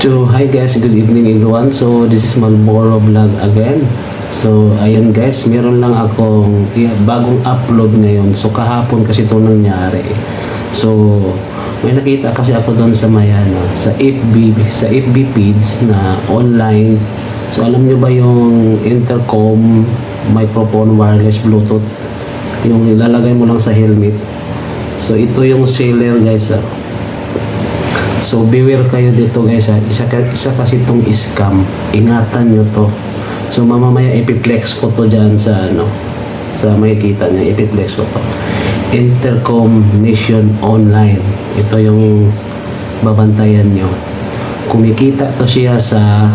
So, hi guys, good evening everyone. So, this is Malboro Vlog again. So, ayun guys, meron lang akong bagong upload ngayon. So, kahapon kasi ito nangyari. So, may nakita kasi ako doon sa sa FB feeds na online. So, alam nyo ba yung intercom, microphone, wireless, bluetooth? Yung ilalagay mo lang sa helmet. So, ito yung seller guys. So, beware kayo dito guys ha. Isa kasi itong scam. Ingatan nyo to. So, mamamaya ipiplex ko to dyan sa sa makikita nyo. Ipiplex ko to. Intercom Mission Online. Ito yung babantayan nyo. Kumikita to sa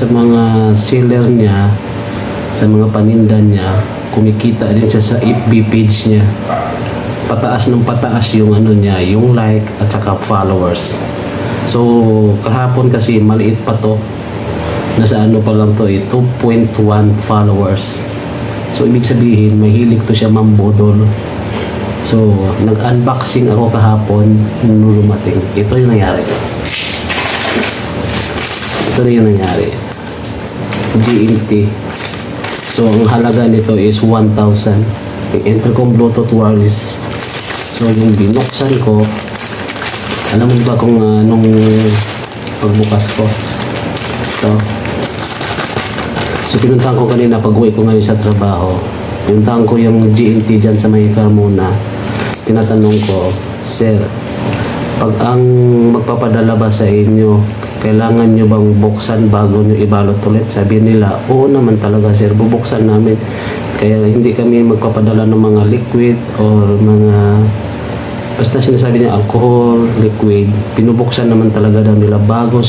mga seller niya, sa mga paninda niya. Kumikita din siya sa FB page niya. Pataas ng pataas yung niya, yung like at saka followers. So, kahapon kasi maliit pa to. Nasa pa lang to 2.1 followers. So, ibig sabihin, mahilig to siya mambudol. So, nag-unboxing ako kahapon nung lumating. Ito yung nangyari. Ito na yung nangyari. GMT. So, ang halaga nito is 1,000. Intercom Bluetooth wireless. So, yung binuksan ko, alam mo ba kung anong pagbukas ko? Ito. So, pinuntahan ko kanina pag-uwi ko ngayon sa trabaho. Pinuntahan ko yung GNT dyan sa may Carmona. Tinatanong ko, Sir, pag ang magpapadala ba sa inyo, kailangan nyo bang buksan bago nyo ibalot ulit? Sabi nila, oo naman talaga sir, bubuksan namin. Kaya hindi kami magpapadala ng mga liquid or mga basta sinasabi niya alcohol, liquid. Pinubuksan naman talaga daw nila bago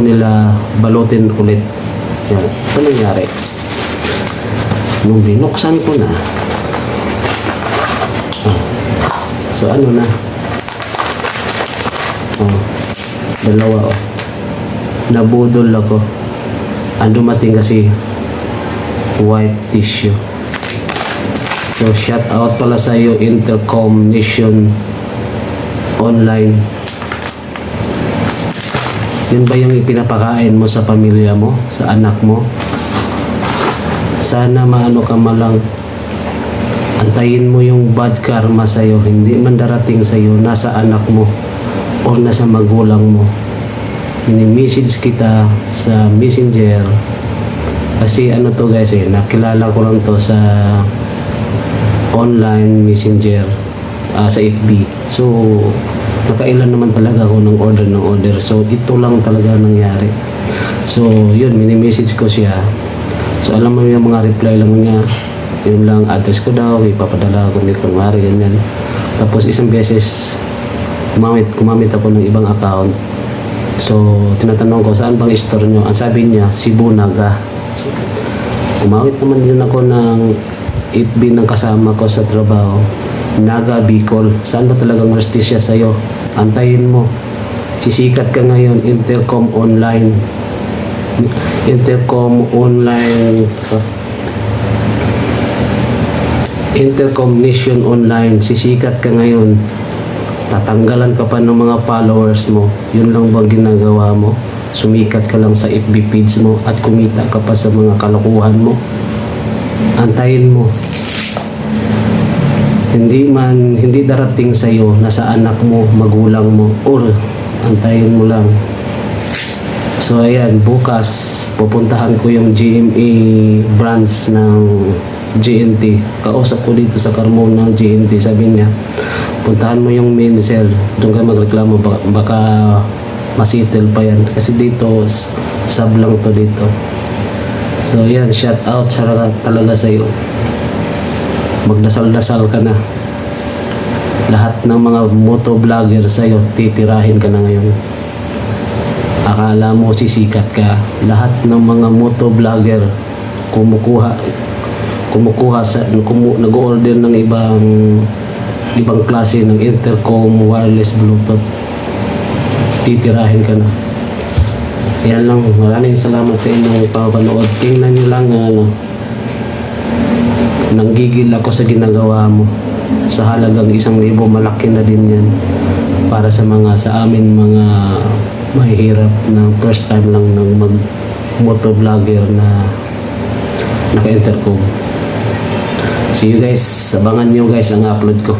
nila balutin ulit. Yan. Ito nangyari. Nung binuksan ko na. So ano na? Dalawa nabudol ako. Ang dumating kasi white tissue. So shout out pala sa iyo Intercom Mission Online. Yun ba yung ipinapakain mo sa pamilya mo, sa anak mo? Sana maano ka malang antayin mo yung bad karma sa iyo, hindi man darating sa iyo, nasa anak mo o nasa magulang mo. Mini-message kita sa Messenger kasi to guys nakilala ko lang to sa online Messenger sa FB. So nakailan naman talaga ako ng order. So ito lang talaga nangyari. So yun, mini-message ko siya. So alam mo yung mga reply lang niya, yun lang, address ko daw, ipapadala ko nito, kunwari ganyan. Tapos isang beses kumamit ako ng ibang account. So tinatanong ko, saan bang store nyo? Ang sabi niya, Cebu, Naga. So, kumawit naman din ako ng FB ng kasama ko sa trabaho, Naga, Bicol. Saan ba talagang justisya sa'yo? Antayin mo. Sisikat ka ngayon, Intercom Online. Intercom Online. Intercom Mission Online. Sisikat ka ngayon. Tatanggalan ka pa ng mga followers mo. Yun lang ba ginagawa mo? Sumikat ka lang sa FB page mo at kumita ka pa sa mga kalokohan mo. Antayin mo. Hindi darating sa iyo, nasa anak mo, magulang mo, or antayin mo lang. So ayan, bukas pupuntahan ko yung GMA branch ng GNT. Kausap ko dito sa Carmona ng GNT. Sabi niya, puntahan mo yung main cell, doon ka magreklamo, baka masitel pa yan. Kasi dito, sub lang to dito. So yan, shout out talaga sa iyo. Magdasal-dasal ka na. Lahat ng mga motovlogger sa iyo, titirahin ka na ngayon. Akala mo sisikat ka. Lahat ng mga motovlogger nag-order ng ibang klase ng intercom, wireless, bluetooth. Titirahin ka na. Yan lang. Maraming salamat sa inyong panonood. Tingnan nyo lang nanggigil ako sa ginagawa mo. Sa halagang 1,000, malaki na din yan para sa amin mga mahirap na first time lang ng mag motovlogger na naka-intercom. See you guys, abangan nyo guys ang upload ko.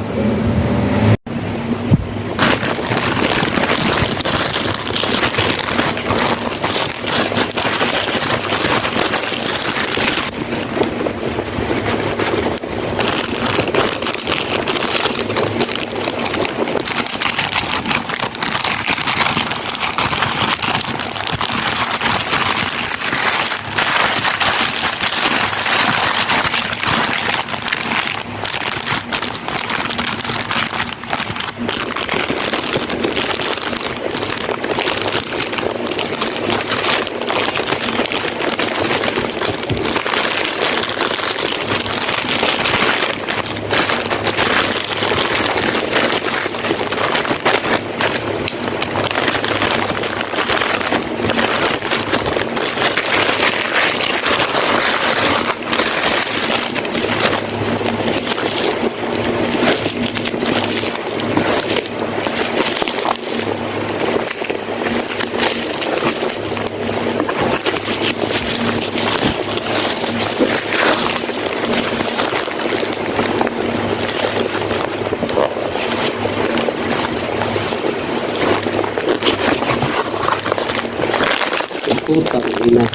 Putang ina.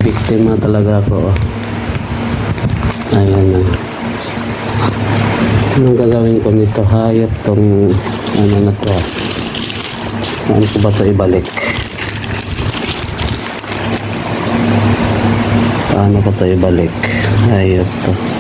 Biktima talaga ako. Oh. Ayan na. Anong gagawin ko nito? Hayop tong ano na to. Ano ko ba ito ibalik? Paano ko ito ibalik? Hayop to.